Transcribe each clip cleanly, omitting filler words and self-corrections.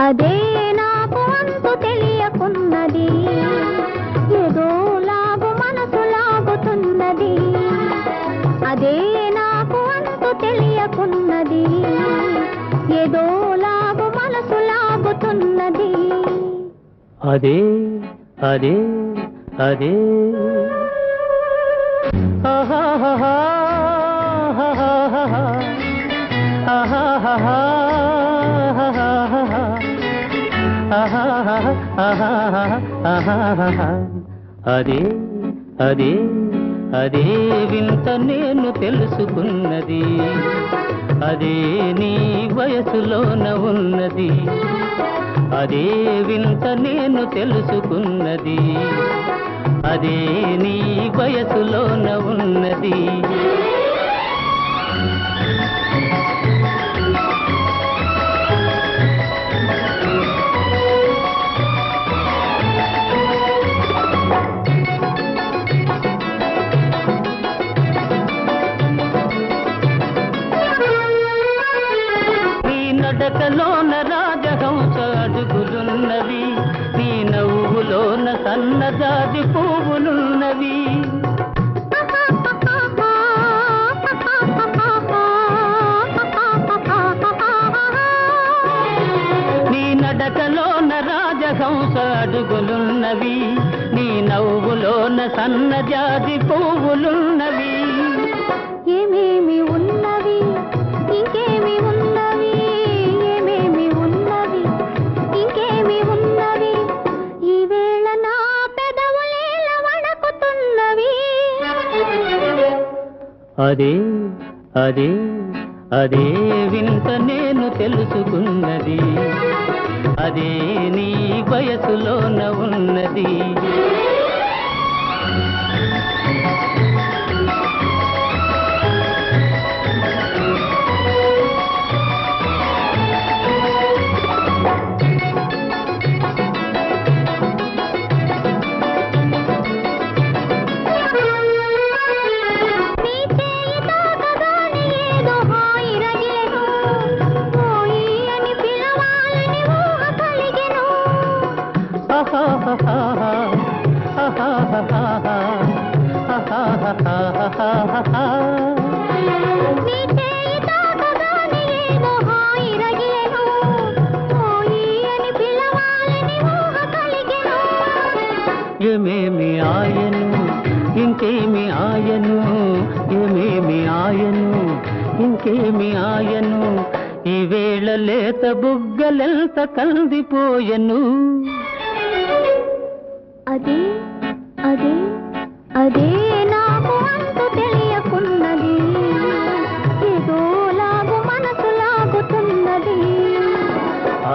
అదే నాకు అంతు తెలియకున్నది, ఏదో లాగు మనసు లాగుతున్నది. అదే నాకు అంతు తెలియకున్నది, ఏదో లాగు మనసు లాగుతున్నది. అదే అదే అదే ఆహాహా అదే అదే అదే వింత నేను తెలుసుకున్నది, అదే నీ వయసులోన ఉన్నది. అదే వింత నేను తెలుసుకున్నది, అదే నీ వయసులోన ఉన్నది. నడకలోన రాజహంస అడుగులున్నవి, నీ నవ్వులోన సన్నజాజి పువ్వులున్నవి. నీ నడకలోన రాజహంస అడుగులున్నవి, నీ నవ్వులోన సన్నజాజి పువ్వులున్నవి. ఏమేమి ఉన్నవి ఇంకేమి ఉన్నవి, ఏమేమి ఉన్నవి ఇంకేమి ఉన్నవి, ఈవేళ నా పెదవులేల వణకుతున్నవి. అదే అదే అదే వింత నేను తెలుసుకున్నది, అదే నీ వయసులోన ఉన్నది. ఏమేమి ఆయను ఇంకేమి ఆయను, ఏమేమి ఆయను ఇంకేమి ఆయను, ఈవేళ లేత బుగ్గలెంత కందిపోయెను. అదే అదే అదే నాకు అంతు తెలియకున్నది, ఏదో లాగు మనసు లాగుతున్నది.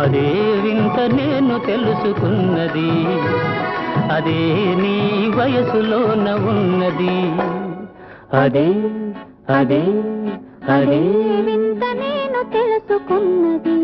అదే వింత నేను తెలుసుకున్నది, అదే నీ వయసులోన ఉన్నది. అదే అదే అదే వింత నేను తెలుసుకున్నది.